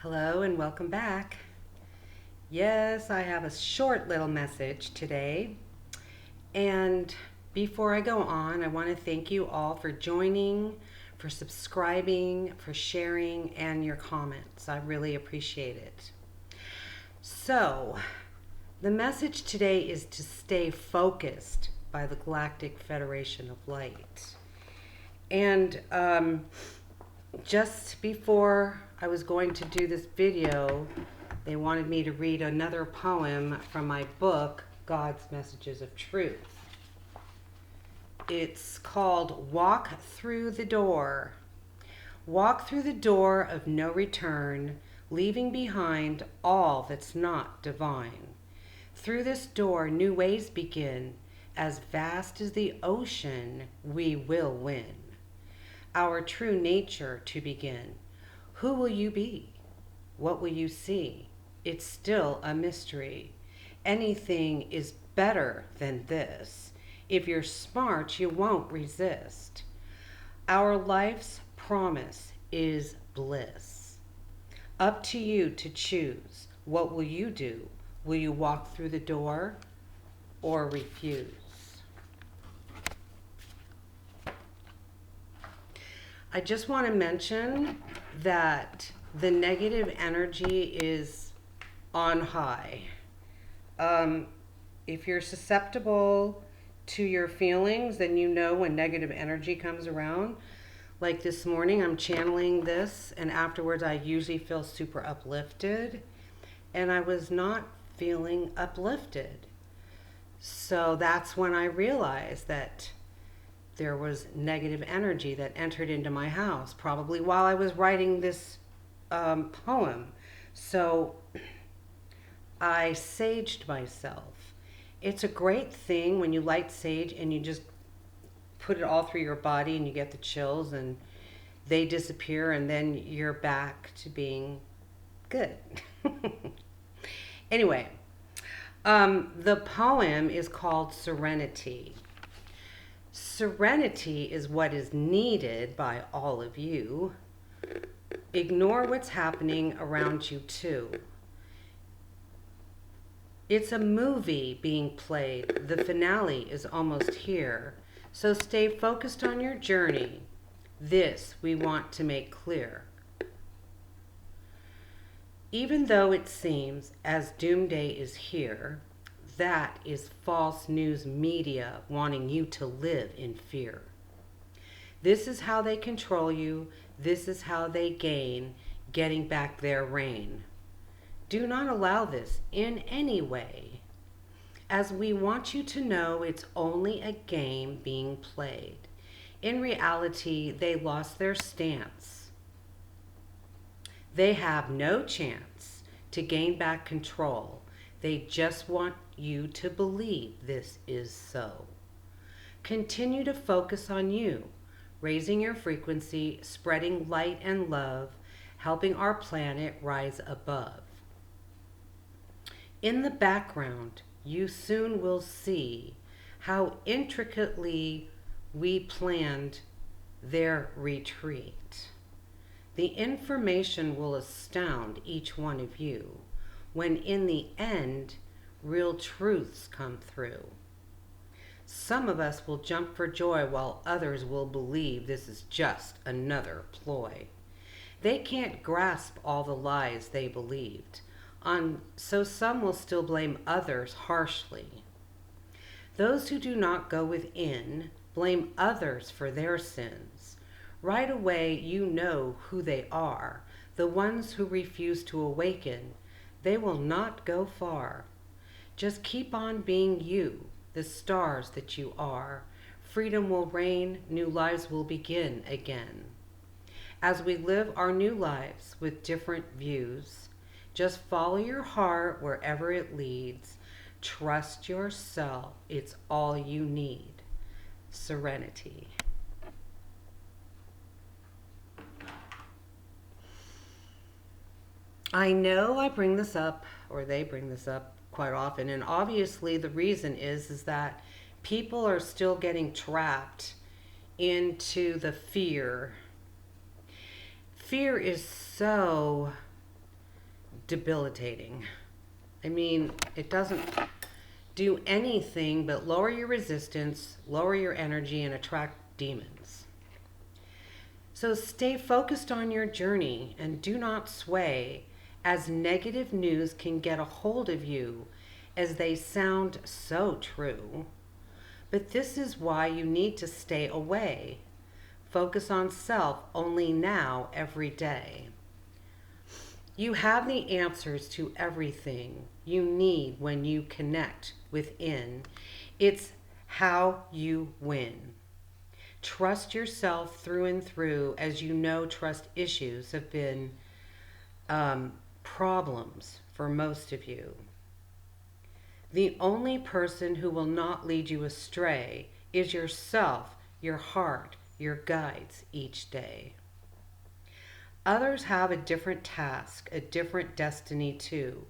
Hello and welcome back. Yes, I have a short little message today. And before I go on, I want to thank you all for joining, for subscribing, for sharing, and your comments. I really appreciate it. So, the message today is to stay focused by the Galactic Federation of Light. And just before I was going to do this video, they wanted me to read another poem from my book, God's Messages of Truth. It's called Walk Through the Door. Walk through the door of no return, leaving behind all that's not divine. Through this door, new ways begin. As vast as the ocean, we will win. Our true nature to begin. Who will you be? What will you see? It's still a mystery. Anything is better than this. If you're smart, you won't resist. Our life's promise is bliss. Up to you to choose. What will you do? Will you walk through the door or refuse? I just want to mention that the negative energy is on high. If you're susceptible to your feelings, then you know when negative energy comes around. Like this morning, I'm channeling this, and afterwards I usually feel super uplifted, and I was not feeling uplifted. So that's when I realized that there was negative energy that entered into my house, probably while I was writing this poem. So I saged myself. It's a great thing when you light sage and you just put it all through your body and you get the chills and they disappear and then you're back to being good. Anyway, the poem is called Serenity. Serenity is what is needed by all of you. Ignore what's happening around you too. It's a movie being played. The finale is almost here. So stay focused on your journey. This we want to make clear. Even though it seems as doomsday is here, that is false news media wanting you to live in fear. This is how they control you. This is how they gain, getting back their reign. Do not allow this in any way, as we want you to know it's only a game being played. In reality, they lost their stance. They have no chance to gain back control. They just want you to believe this is so. Continue to focus on you, raising your frequency, spreading light and love, helping our planet rise above. In the background, you soon will see how intricately we planned their retreat. The information will astound each one of you when in the end, real truths come through. Some of us will jump for joy while others will believe this is just another ploy. They can't grasp all the lies they believed, so some will still blame others harshly. Those who do not go within blame others for their sins. Right away you know who they are, the ones who refuse to awaken. They will not go far. Just keep on being you, the stars that you are. Freedom will reign, new lives will begin again. As we live our new lives with different views, just follow your heart wherever it leads. Trust yourself, it's all you need. Serenity. I know I bring this up, or they bring this up quite often, and obviously the reason is that people are still getting trapped into the fear. Fear is so debilitating. I mean, it doesn't do anything but lower your resistance, lower your energy, and attract demons. So stay focused on your journey and do not sway, as negative news can get a hold of you, as they sound so true. But this is why you need to stay away. Focus on self only now, every day. You have the answers to everything you need when you connect within. It's how you win. Trust yourself through and through, as you know trust issues have been problems for most of you. The only person who will not lead you astray is yourself, your heart, your guides each day. Others have a different task, a different destiny too.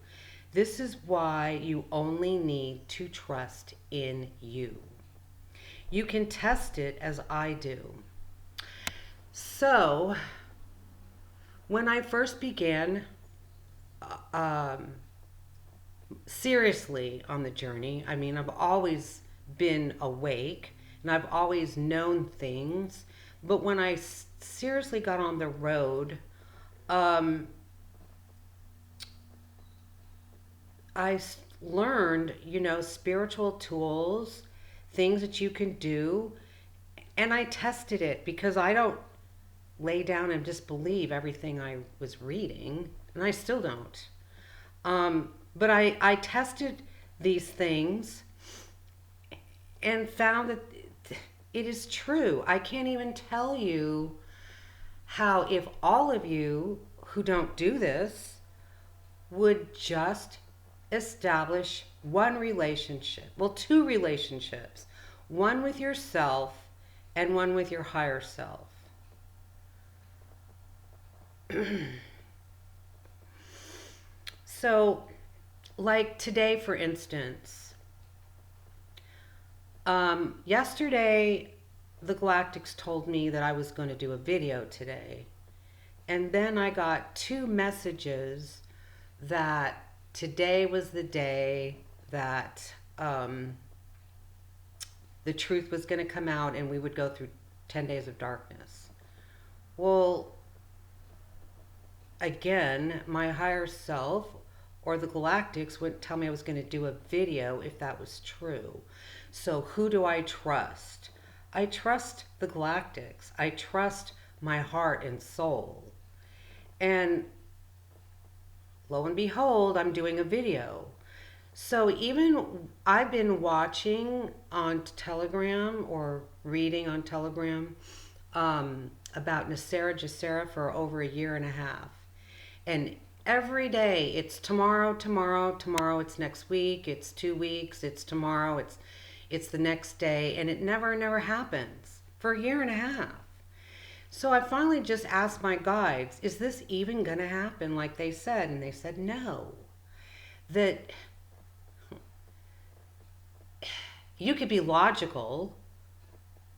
This is why you only need to trust in you. You can test it as I do. So, when I first began seriously on the journey, I mean, I've always been awake and I've always known things, but when I seriously got on the road, I learned, spiritual tools, things that you can do, and I tested it, because I don't lay down and just believe everything I was reading, and I still don't. But I tested these things and found that it is true. I can't even tell you how, if all of you who don't do this would just establish one relationship, well, two relationships, one with yourself and one with your higher self. So, like today, for instance, yesterday, the Galactics told me that I was going to do a video today. And then I got 2 messages that today was the day that the truth was going to come out and we would go through 10 days of darkness. Well, again, my higher self or the Galactics wouldn't tell me I was going to do a video if that was true. So who do I trust? I trust the Galactics. I trust my heart and soul. And lo and behold, I'm doing a video. So even I've been watching on Telegram or reading on Telegram about Nasera Jacera for over 1.5 years. And every day it's tomorrow, it's next week, it's 2 weeks, it's tomorrow, it's the next day, and it never happens for 1.5 years. So I finally just asked my guides, is this even going to happen like they said? And they said no. That you could be logical.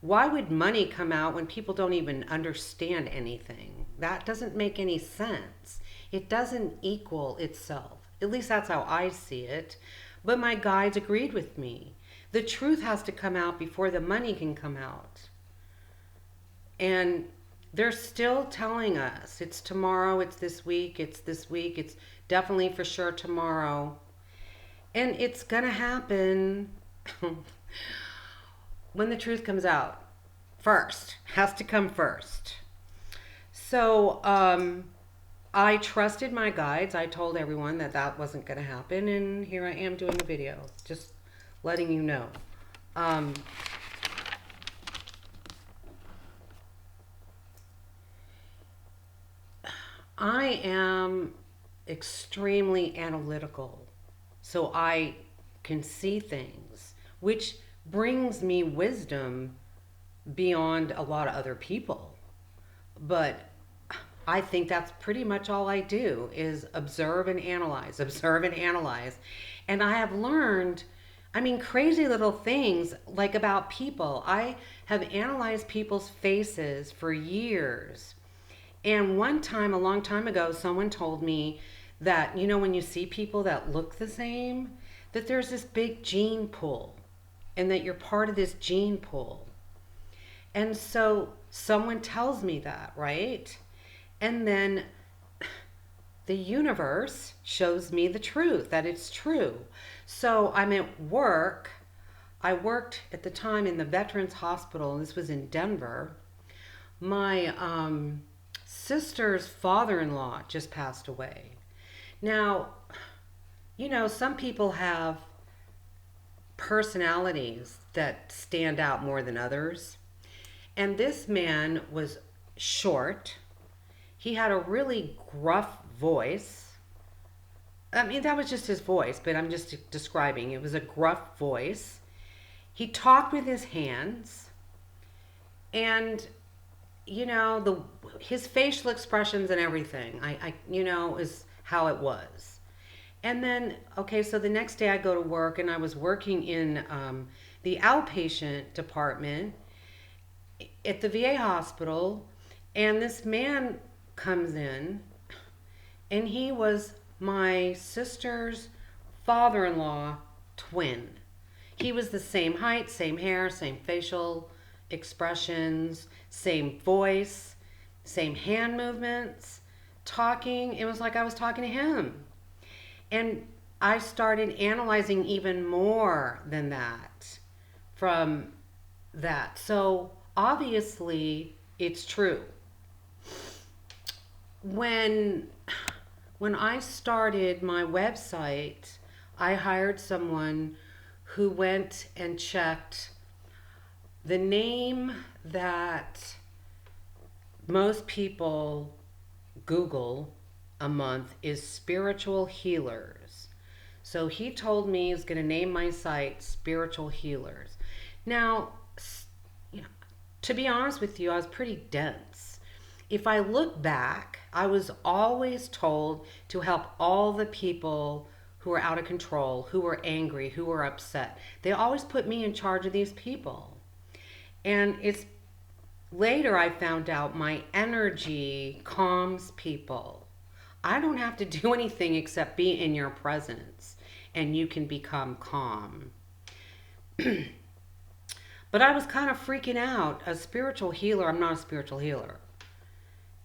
Why would money come out when people don't even understand anything? That doesn't make any sense. It doesn't equal itself. At least that's how I see it. But my guides agreed with me. The truth has to come out before the money can come out. And they're still telling us it's tomorrow, it's this week, it's definitely for sure tomorrow. And it's gonna happen when the truth comes out first. Has to come first. So I trusted my guides. I told everyone that wasn't gonna happen, and here I am doing a video, just letting you know. I am extremely analytical, so I can see things, which brings me wisdom beyond a lot of other people. But I think that's pretty much all I do, is observe and analyze. And I have learned, crazy little things like about people. I have analyzed people's faces for years. And one time, a long time ago, someone told me that, you know, when you see people that look the same, that there's this big gene pool and that you're part of this gene pool. And so someone tells me that, right? And then the universe shows me the truth, that it's true. So I'm at work. I worked at the time in the Veterans Hospital, and this was in Denver. My sister's father-in-law just passed away. Now, you know, some people have personalities that stand out more than others. And this man was short. He had a really gruff voice. I mean, that was just his voice, but I'm just describing. It was a gruff voice. He talked with his hands. And, you know, his facial expressions and everything, I you know, is how it was. And then, okay, so the next day I go to work, and I was working in the outpatient department at the VA hospital, and this man comes in, and he was my sister's father-in-law twin. He was the same height, same hair, same facial expressions, same voice, same hand movements, talking. It was like I was talking to him. And I started analyzing even more than that from that. So obviously it's true. When I started my website, I hired someone who went and checked the name that most people Google a month is spiritual healers. So he told me he was going to name my site Spiritual Healers. Now, you know, to be honest with you, I was pretty dense. If I look back, I was always told to help all the people who were out of control, who were angry, who were upset. They always put me in charge of these people. And it's later I found out my energy calms people. I don't have to do anything except be in your presence, and you can become calm. But I was kind of freaking out. A spiritual healer, I'm not a spiritual healer.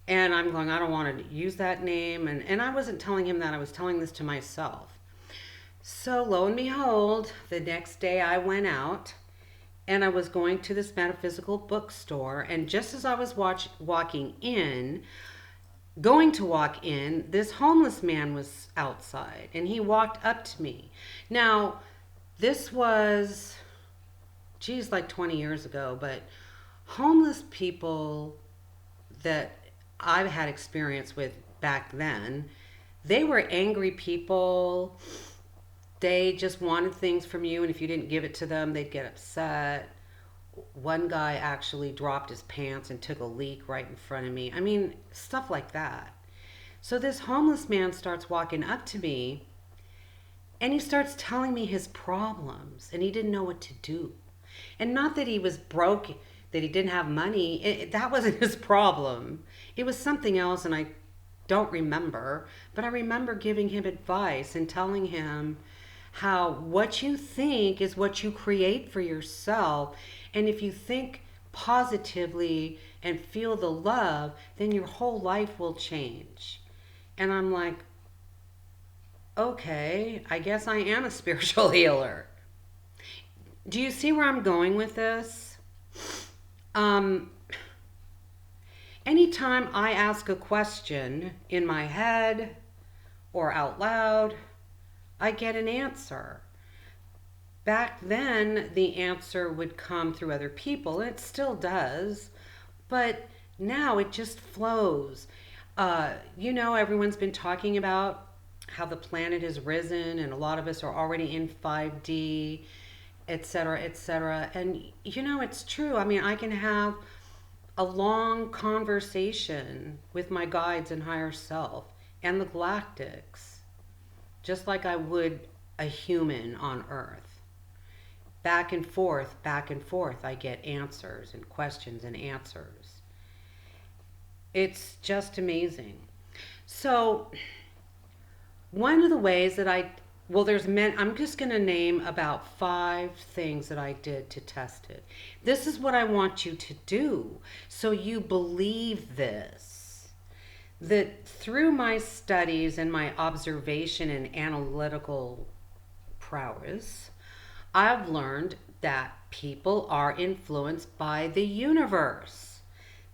And I'm going, I don't want to use that name. And I wasn't telling him that. I was telling this to myself. So lo and behold, the next day I went out, and I was going to this metaphysical bookstore. And just as I was going to walk in, this homeless man was outside, and he walked up to me. Now, this was, like 20 years ago, but homeless people that I've had experience with back then, they were angry people. They just wanted things from you, and if you didn't give it to them, they'd get upset. One guy actually dropped his pants and took a leak right in front of me. I mean, stuff like that. So this homeless man starts walking up to me, and he starts telling me his problems, and he didn't know what to do. And not that he was broke, that he didn't have money. That wasn't his problem. It was something else, and I don't remember. But I remember giving him advice and telling him how what you think is what you create for yourself. And if you think positively and feel the love, then your whole life will change. And I'm like, okay, I guess I am a spiritual healer. Do you see where I'm going with this? Anytime I ask a question in my head or out loud, I get an answer. Back then, the answer would come through other people, and it still does, but now it just flows. You know, everyone's been talking about how the planet has risen, and a lot of us are already in 5D, etc., etc. And, you know, it's true. I mean, I can have a long conversation with my guides and higher self and the Galactics, just like I would a human on Earth. Back and forth, I get answers and questions and answers. It's just amazing. So one of the ways that well, I'm just going to name about 5 things that I did to test it. This is what I want you to do so you believe this. That through my studies and my observation and analytical prowess, I've learned that people are influenced by the universe.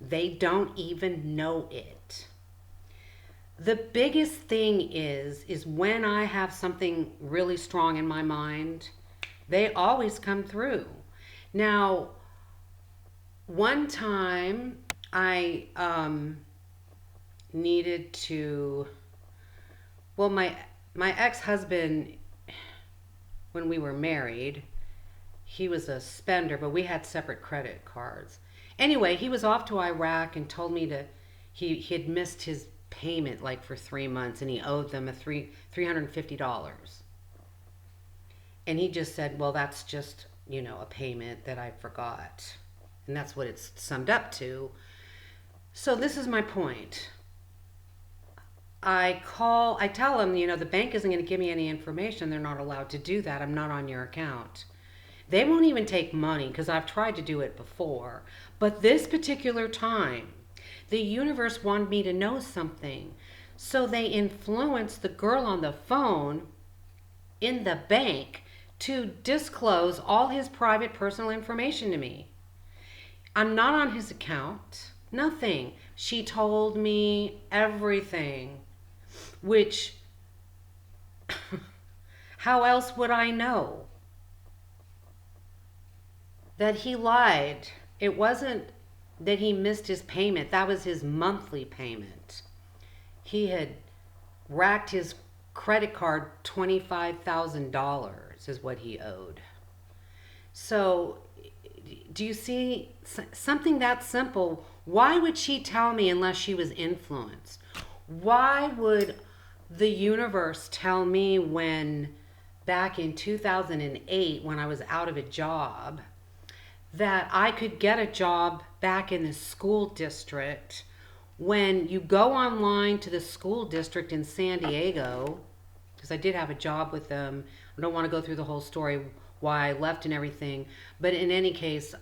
They don't even know it. The biggest thing is when I have something really strong in my mind, they always come through. Now, one time I needed to, well, my ex-husband, when we were married, he was a spender, but we had separate credit cards. Anyway, he was off to Iraq and told me he had missed his payment like for 3 months, and he owed them $350. And he just said, well, that's just, a payment that I forgot. And that's what it's summed up to. So this is my point. I tell them, the bank isn't going to give me any information. They're not allowed to do that. I'm not on your account. They won't even take money because I've tried to do it before. But this particular time, the universe wanted me to know something. So they influenced the girl on the phone in the bank to disclose all his private personal information to me. I'm not on his account. Nothing. She told me everything. Which, how else would I know? That he lied. It wasn't that he missed his payment. That was his monthly payment. He had racked his credit card $25,000 is what he owed. So, do you see something that simple? Why would she tell me unless she was influenced? Why would the universe tell me when back in 2008 when I was out of a job that I could get a job back in the school district? When you go online to the school district in San Diego, because I did have a job with them. I don't want to go through the whole story why I left and everything, but in any case,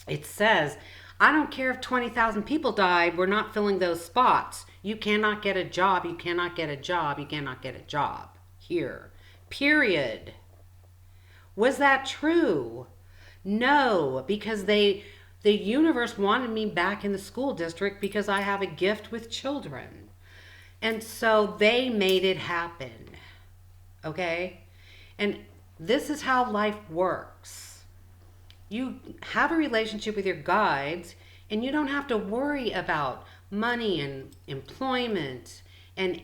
it says, I don't care if 20,000 people died, we're not filling those spots. You cannot get a job, you cannot get a job, you cannot get a job here. Period. Was that true? No, because the universe wanted me back in the school district because I have a gift with children. And so they made it happen. Okay? And this is how life works. You have a relationship with your guides, and you don't have to worry about money and employment and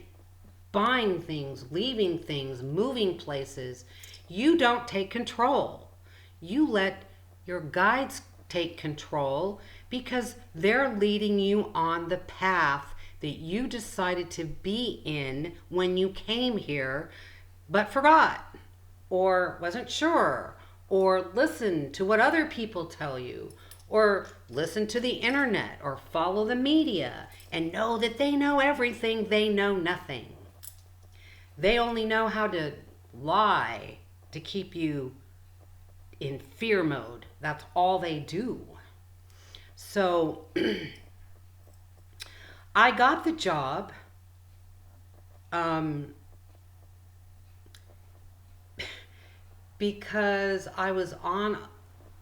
buying things, leaving things, moving places. You don't take control. You let your guides take control because they're leading you on the path that you decided to be in when you came here, but forgot, or wasn't sure, or listened to what other people tell you, or listen to the internet, or follow the media, and know that they know everything. They know nothing. They only know how to lie to keep you in fear mode. That's all they do. So I got the job because I was on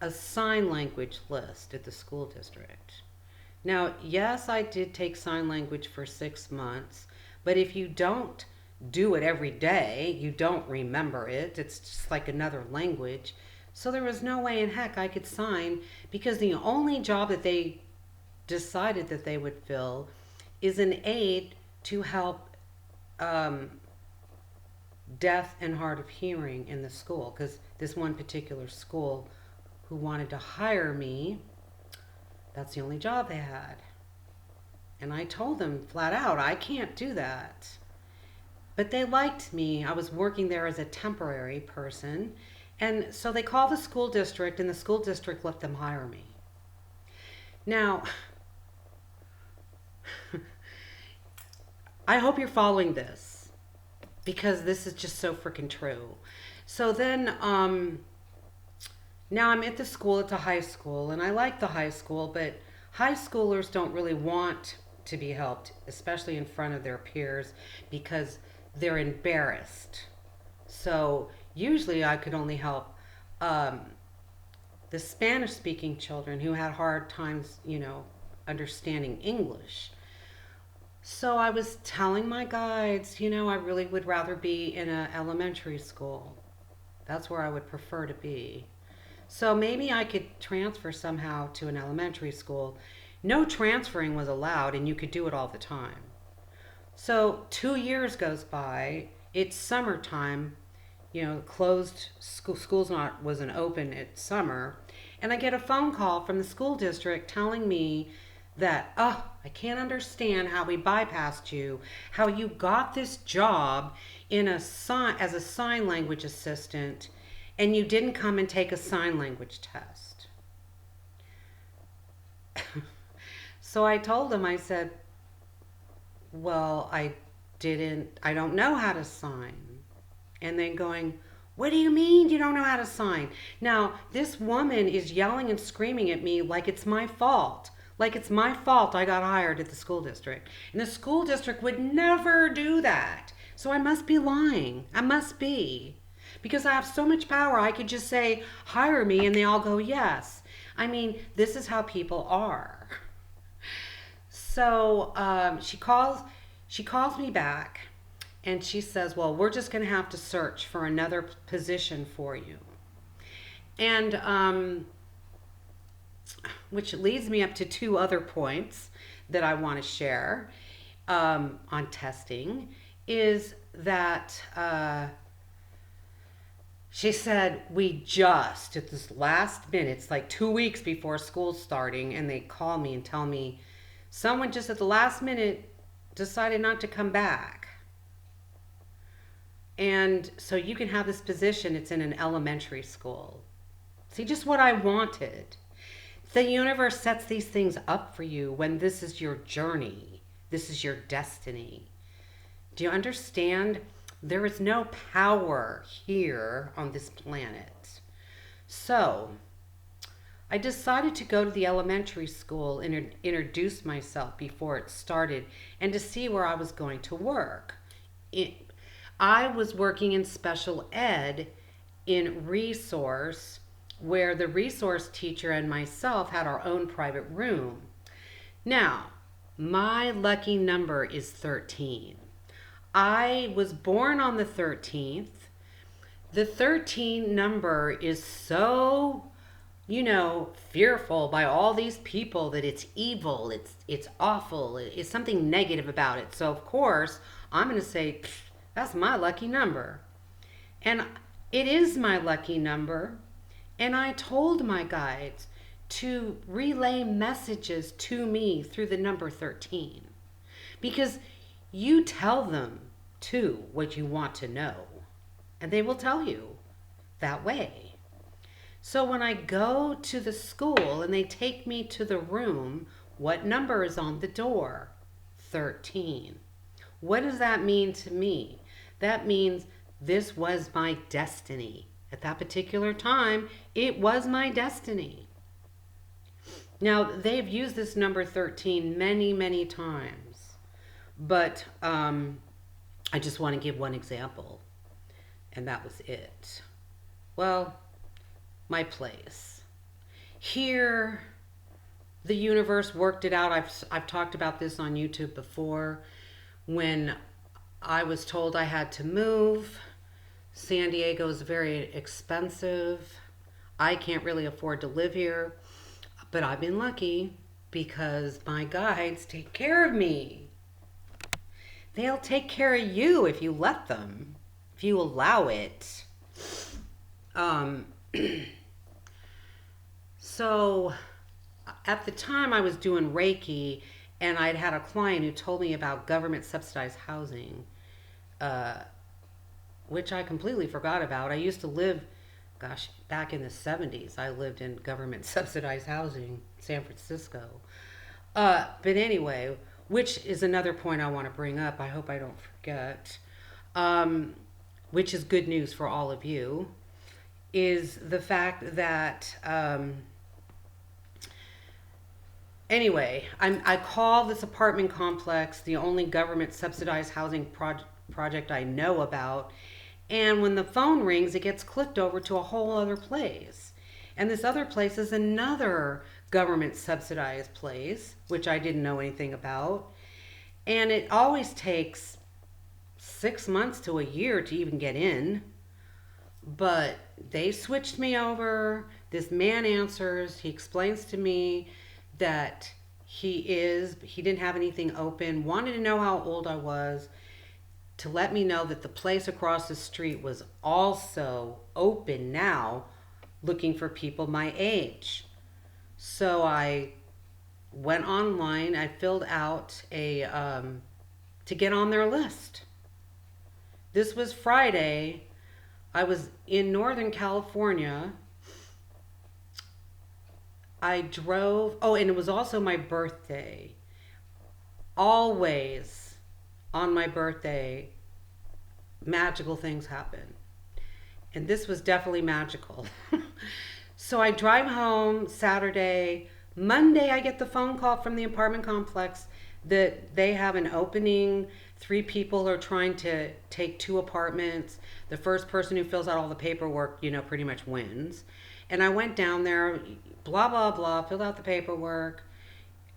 a sign language list at the school district. Now, yes, I did take sign language for 6 months, but if you don't do it every day, you don't remember it. It's just like another language. So there was no way in heck I could sign, because the only job that they decided that they would fill is an aide to help deaf and hard of hearing in the school, because this one particular school who wanted to hire me, that's the only job they had. And I told them flat out, I can't do that. But they liked me. I was working there as a temporary person. And so they called the school district, and the school district let them hire me. Now, I hope you're following this. because this is just so freaking true. So then, now I'm at the school, it's a high school, and I like the high school, but high schoolers don't really want to be helped, especially in front of their peers, because they're embarrassed. So usually I could only help um, the Spanish speaking children who had hard times, understanding English. So I was telling my guides, I really would rather be in an elementary school. That's where I would prefer to be. So maybe I could transfer somehow to an elementary school. No transferring was allowed, and you could do it all the time. So 2 years goes by. It's summertime. Closed school's not wasn't open at summer, and I get a phone call from the school district telling me that, oh, I can't understand how we bypassed you, how you got this job as a sign language assistant, and you didn't come and take a sign language test. So I told him, I said, well, I don't know how to sign. And then going, what do you mean you don't know how to sign? Now, this woman is yelling and screaming at me like it's my fault. Like it's my fault I got hired at the school district. And the school district would never do that. So I must be lying. I must be. Because I have so much power, I could just say, hire me, and they all go, yes. I mean, this is how people are. So she calls me back, and she says, well, we're just going to have to search for another position for you. And which leads me up to two other points that I want to share on testing, is that she said, we just, at this last minute, it's like 2 weeks before school's starting, and they call me and tell me, someone just at the last minute decided not to come back. And so you can have this position, it's in an elementary school. See, just what I wanted. The universe sets these things up for you when this is your journey. This is your destiny. Do you understand? There is no power here on this planet. So I decided to go to the elementary school and introduce myself before it started, and to see where I was going to work. I was working in special ed in resource, where the resource teacher and myself had our own private room. Now, my lucky number is 13. I was born on the 13th. The 13 number is so, fearful by all these people that it's evil, it's awful, it's something negative about it. So of course, I'm going to say, that's my lucky number. And it is my lucky number. And I told my guides to relay messages to me through the number 13. Because you tell them, too, what you want to know. And they will tell you that way. So when I go to the school and they take me to the room, what number is on the door? 13. What does that mean to me? That means this was my destiny. At that particular time, it was my destiny. Now, they've used this number 13 many, many times. But I just want to give one example. And that was it. Well, my place. Here, the universe worked it out. I've talked about this on YouTube before. When I was told I had to move, San Diego is very expensive. I can't really afford to live here. But I've been lucky because my guides take care of me. They'll take care of you if you let them, if you allow it. So at the time I was doing Reiki, and I'd had a client who told me about government subsidized housing, which I completely forgot about. I used to live, back in the 70s, I lived in government subsidized housing, San Francisco. But anyway, which is another point I want to bring up. I hope I don't forget. which is good news for all of you, is the fact that, anyway, I call this apartment complex the only government subsidized housing project I know about. And when the phone rings, it gets clicked over to a whole other place. And this other place is another government subsidized place, which I didn't know anything about. And it always takes 6 months to a year to even get in. But they switched me over. This man answers. He explains to me that he didn't have anything open, wanted to know how old I was, to let me know that the place across the street was also open now, looking for people my age. So I went online. I filled out to get on their list. This was Friday. I was in Northern California. I drove, and it was also my birthday. Always on my birthday, magical things happen. And this was definitely magical. So I drive home Saturday. Monday, I get the phone call from the apartment complex that they have an opening. 3 people are trying to take 2 apartments. The first person who fills out all the paperwork, pretty much wins. And I went down there, blah, blah, blah, filled out the paperwork.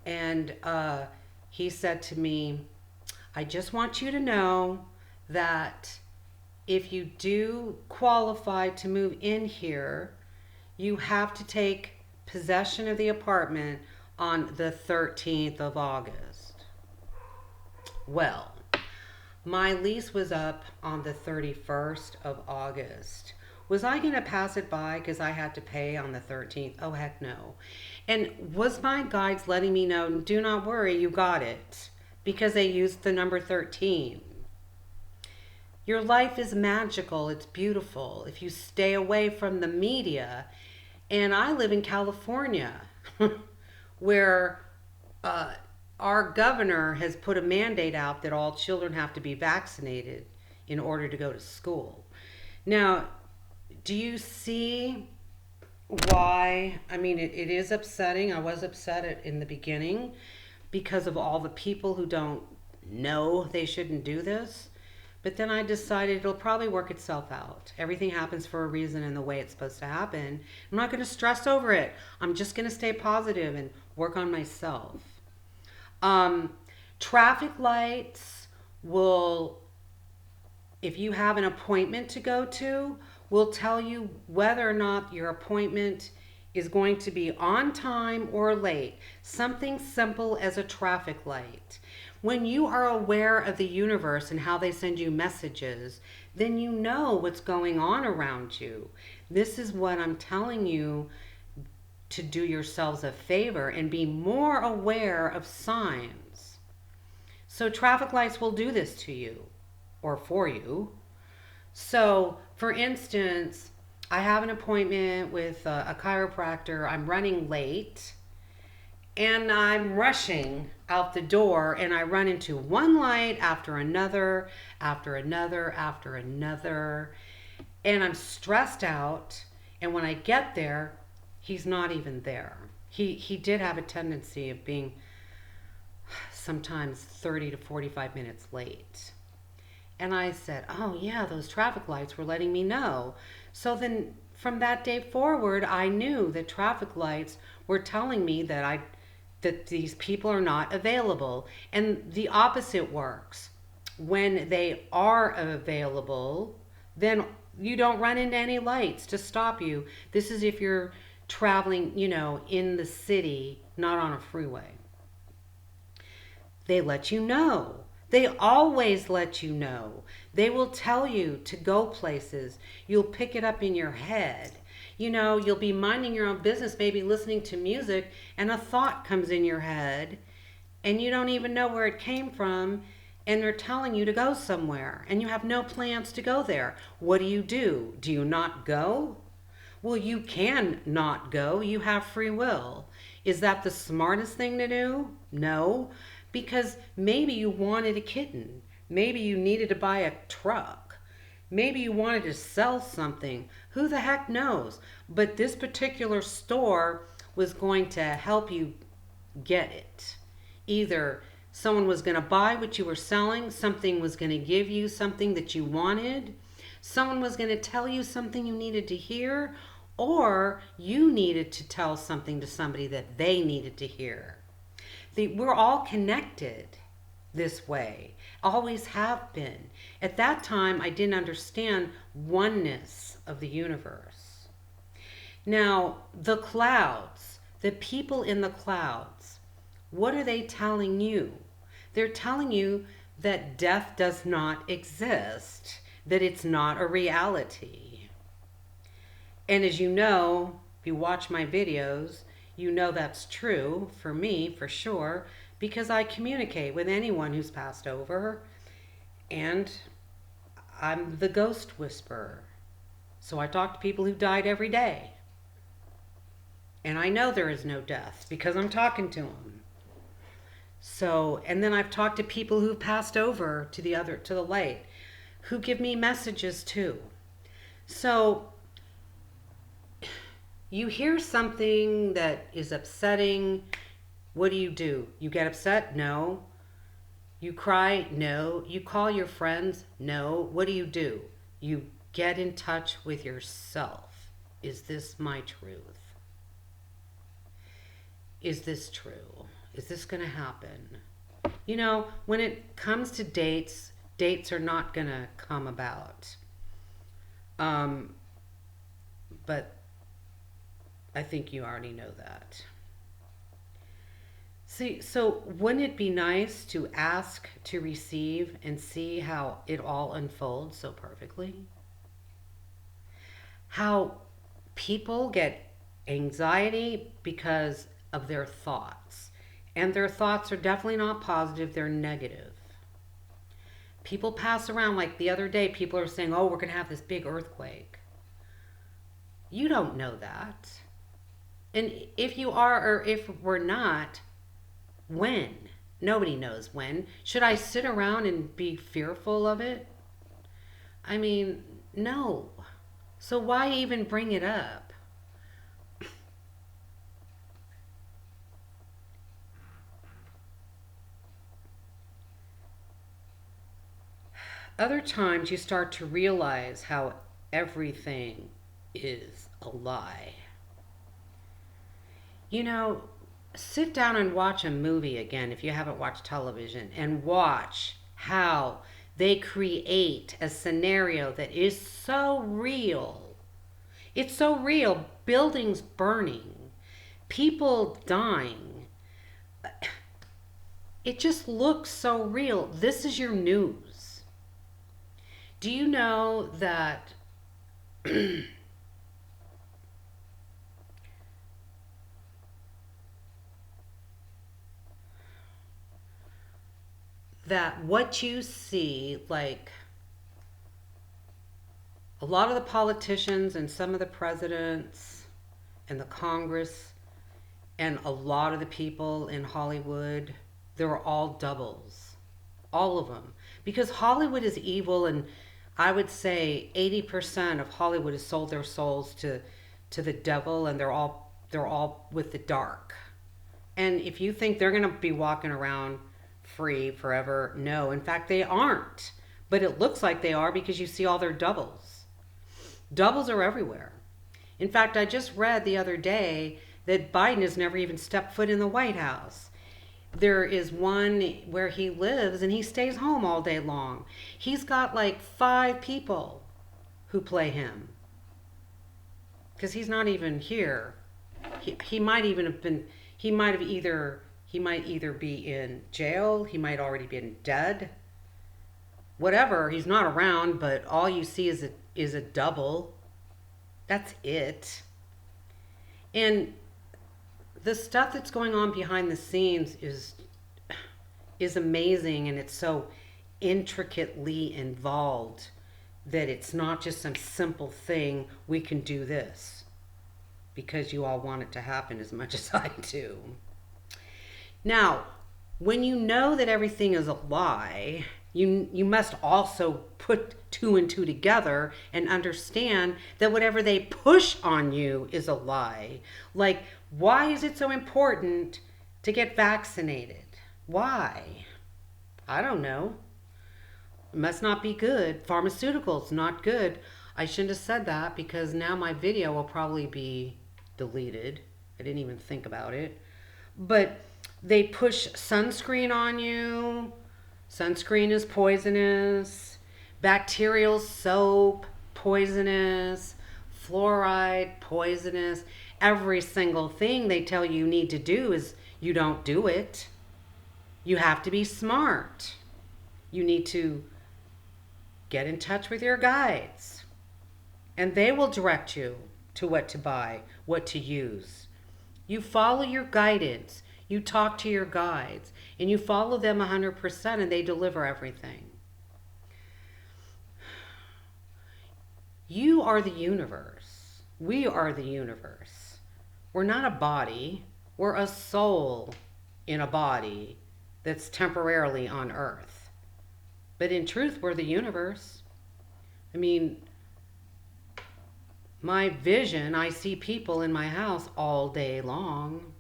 And he said to me, I just want you to know that if you do qualify to move in here, you have to take possession of the apartment on the 13th of August. Well, my lease was up on the 31st of August. Was I going to pass it by because I had to pay on the 13th? Oh, heck no. And was my guides letting me know, do not worry, you got it, because they used the number 13. Your life is magical. It's beautiful if you stay away from the media. And I live in California where our governor has put a mandate out that all children have to be vaccinated in order to go to school. Now, do you see why? I mean, it is upsetting. I was upset in the beginning because of all the people who don't know they shouldn't do this. But then I decided it'll probably work itself out. Everything happens for a reason and the way it's supposed to happen. I'm not going to stress over it. I'm just going to stay positive and work on myself. Traffic lights will, if you have an appointment to go to, will tell you whether or not your appointment is going to be on time or late. Something simple as a traffic light. When you are aware of the universe and how they send you messages, then you know what's going on around you. This is what I'm telling you, to do yourselves a favor and be more aware of signs. So traffic lights will do this to you or for you. So, for instance, I have an appointment with a chiropractor. I'm running late and I'm rushing out the door, and I run into one light after another, after another, after another, and I'm stressed out. And when I get there, he's not even there. He did have a tendency of being sometimes 30 to 45 minutes late. And I said, oh yeah, those traffic lights were letting me know. So then from that day forward, I knew that traffic lights were telling me that these people are not available. And the opposite works. When they are available, then you don't run into any lights to stop you. This is if you're traveling, in the city, not on a freeway. They let you know. They always let you know. They will tell you to go places. You'll pick it up in your head. You'll be minding your own business, maybe listening to music, and a thought comes in your head, and you don't even know where it came from, and they're telling you to go somewhere, and you have no plans to go there. What do? Do you not go? Well, you can not go. You have free will. Is that the smartest thing to do? No. Because maybe you wanted a kitten. Maybe you needed to buy a truck. Maybe you wanted to sell something. Who the heck knows? But this particular store was going to help you get it. Either someone was going to buy what you were selling, something was going to give you something that you wanted, someone was going to tell you something you needed to hear, or you needed to tell something to somebody that they needed to hear. We're all connected this way, always have been. At that time, I didn't understand oneness of the universe. Now, the clouds, the people in the clouds, what are they telling you? They're telling you that death does not exist, that it's not a reality. And as you know, if you watch my videos, you know that's true for me, for sure, because I communicate with anyone who's passed over, and I'm the ghost whisperer. So I talk to people who died every day. And I know there is no death because I'm talking to them. So, and then I've talked to people who've passed over to the light, who give me messages too. So, you hear something that is upsetting. What do? You get upset? No. You cry? No. You call your friends? No. What do? You get in touch with yourself. Is this my truth? Is this true? Is this going to happen? You know, when it comes to dates are not going to come about. But I think you already know that. See, so wouldn't it be nice to ask to receive and see how it all unfolds so perfectly? How people get anxiety because of their thoughts. And their thoughts are definitely not positive, they're negative. People pass around, like the other day, people are saying, oh, we're going to have this big earthquake. You don't know that. And if you are, or if we're not, when? Nobody knows when. Should I sit around and be fearful of it? I mean, no. So why even bring it up? Other times you start to realize how everything is a lie. You know, sit down and watch a movie again if you haven't watched television, and watch how they create a scenario that is so real. It's so real. Buildings burning, people dying. It just looks so real. This is your news. Do you know that that what you see, like a lot of the politicians and some of the presidents and the Congress and a lot of the people in Hollywood, they're all doubles. All of them. Because Hollywood is evil, and I would say 80% of Hollywood has sold their souls to the devil, and they're all with the dark. And if you think they're going to be walking around free forever, no. In fact, they aren't. But it looks like they are because you see all their doubles. Doubles are everywhere. In fact, I just read the other day that Biden has never even stepped foot in the White House. There is one where he lives and he stays home all day long. He's got like 5 people who play him. Because he's not even here. He might even have been, he might either be in jail, he might already been dead. Whatever, he's not around, but all you see is a double. That's it. And the stuff that's going on behind the scenes is amazing, and it's so intricately involved that it's not just some simple thing, we can do this because you all want it to happen as much as I do. Now, when you know that everything is a lie, You must also put two and two together and understand that whatever they push on you is a lie. Like, why is it so important to get vaccinated? Why? I don't know. It must not be good. Pharmaceuticals, not good. I shouldn't have said that because now my video will probably be deleted. I didn't even think about it. But they push sunscreen on you. Sunscreen is poisonous. Bacterial soap, poisonous. Fluoride, poisonous. Every single thing they tell you need to do is you don't do it. You have to be smart. You need to get in touch with your guides, and they will direct you to what to buy, what to use. You follow your guidance. You talk to your guides, and you follow them 100%, and they deliver everything. You are the universe. We are the universe. We're not a body. We're a soul in a body that's temporarily on Earth. But in truth, we're the universe. I mean, my vision, I see people in my house all day long.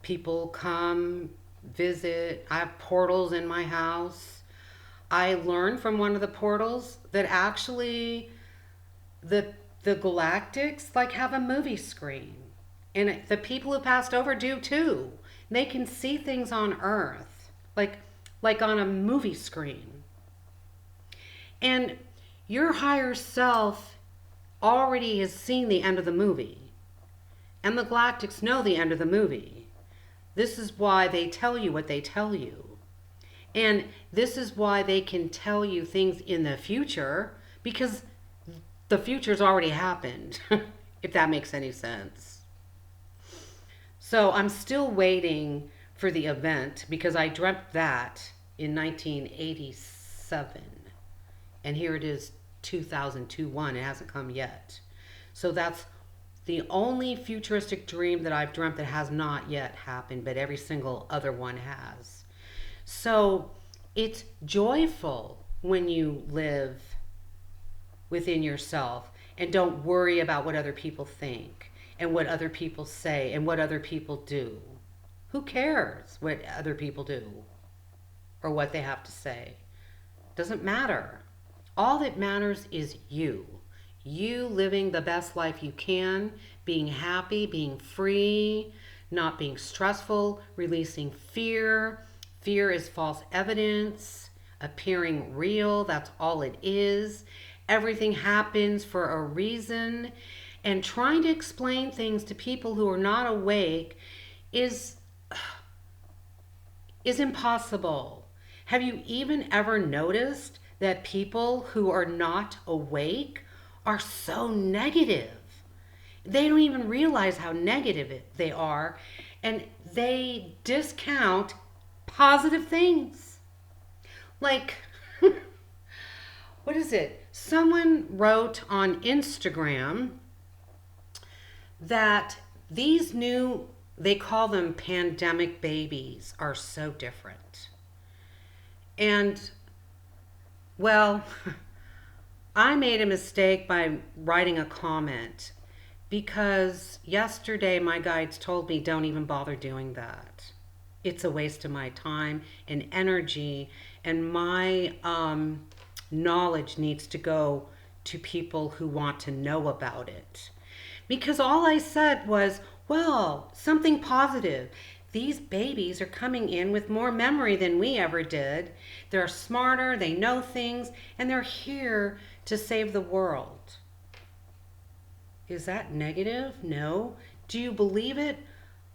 People come, visit. I have portals in my house. I learned from one of the portals that actually the Galactics like have a movie screen. And the people who passed over do too. They can see things on Earth, like on a movie screen. And your higher self already has seen the end of the movie. And the Galactics know the end of the movie. This is why they tell you what they tell you. And this is why they can tell you things in the future, because the future's already happened, if that makes any sense. So I'm still waiting for the event because I dreamt that in 1987. And here it is 2021. It hasn't come yet. So that's the only futuristic dream that I've dreamt that has not yet happened, but every single other one has. So it's joyful when you live within yourself and don't worry about what other people think and what other people say and what other people do. Who cares what other people do or what they have to say? Doesn't matter. All that matters is you. You living the best life you can, being happy, being free, not being stressful, releasing fear. Fear is false evidence, appearing real. That's all it is. Everything happens for a reason. And trying to explain things to people who are not awake is impossible. Have you even ever noticed that people who are not awake are so negative? They don't even realize how negative they are, and they discount positive things. Like, what is it? Someone wrote on Instagram that these new, they call them pandemic babies, are so different. And, well, I made a mistake by writing a comment because yesterday my guides told me don't even bother doing that. It's a waste of my time and energy, and my knowledge needs to go to people who want to know about it. Because all I said was, well, something positive. These babies are coming in with more memory than we ever did. They're smarter, they know things, and they're here to save the world. Is that negative? No. Do you believe it?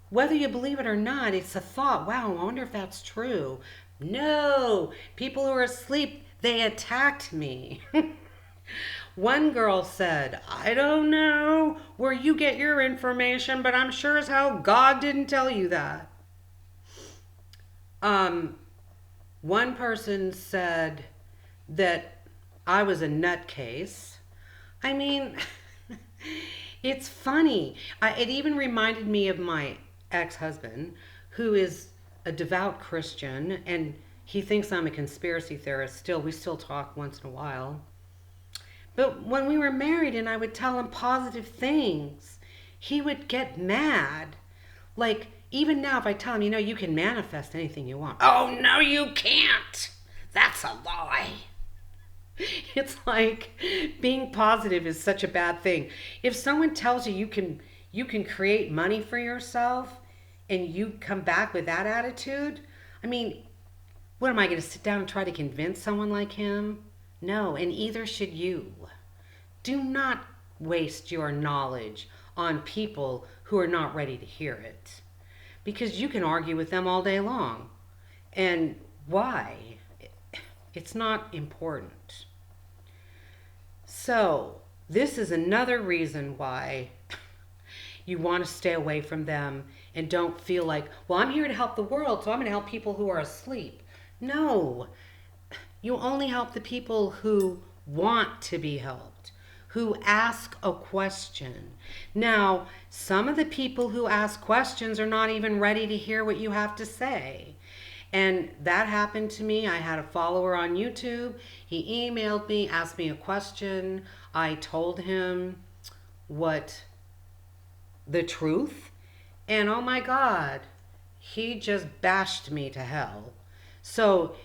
Whether you believe it or not, it's a thought. Wow, I wonder if that's true. No. People who are asleep, they attacked me. One girl said, I don't know where you get your information, but I'm sure as hell God didn't tell you that. One person said that I was a nutcase. I mean, it's funny. It even reminded me of my ex-husband, who is a devout Christian, and He thinks I'm a conspiracy theorist. Still, we still talk once in a while. But when we were married and I would tell him positive things, he would get mad. Like, even now, if I tell him, you know, you can manifest anything you want. Oh, no, you can't. That's a lie. It's like being positive is such a bad thing. If someone tells you you can create money for yourself and you come back with that attitude, I mean, what am I going to sit down and try to convince someone like him? No, and either should you. Do not waste your knowledge on people who are not ready to hear it, because you can argue with them all day long. And why? It's not important. So, this is another reason why you want to stay away from them and don't feel like, well, I'm here to help the world, so I'm going to help people who are asleep. No, you only help the people who want to be helped, who ask a question. Now, some of the people who ask questions are not even ready to hear what you have to say. And that happened to me. I had a follower on YouTube. He emailed me, asked me a question. I told him what the truth. And oh my God, he just bashed me to hell. So,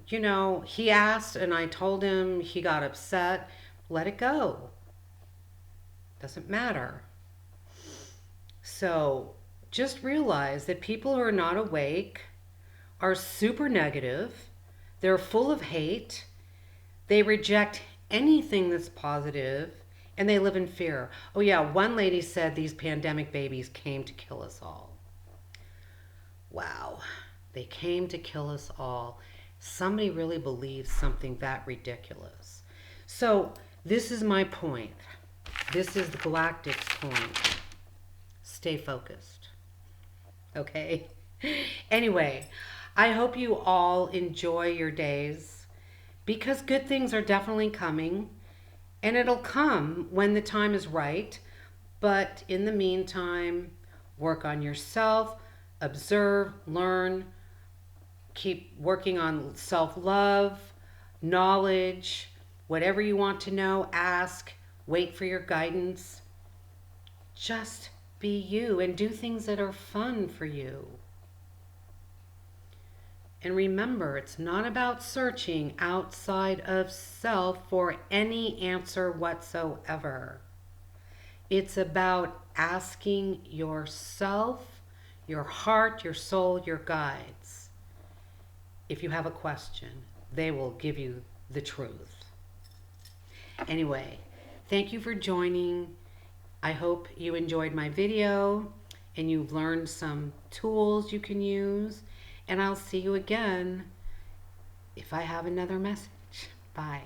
you know, he asked and I told him, he got upset. Let it go. Doesn't matter. So just realize that people who are not awake are super negative. They're full of hate. They reject anything that's positive, and they live in fear. Oh yeah, one lady said these pandemic babies came to kill us all. Wow, they came to kill us all. Somebody really believes something that ridiculous. So this is my point. This is the Galactic's point. Stay focused. Okay? Anyway, I hope you all enjoy your days, because good things are definitely coming, and it'll come when the time is right. But in the meantime, work on yourself, observe, learn, keep working on self-love, knowledge, whatever you want to know, ask, wait for your guidance. Just be you and do things that are fun for you. And remember, it's not about searching outside of self for any answer whatsoever. It's about asking yourself, your heart, your soul, your guides. If you have a question, they will give you the truth. Anyway, thank you for joining. I hope you enjoyed my video and you've learned some tools you can use. And I'll see you again if I have another message. Bye.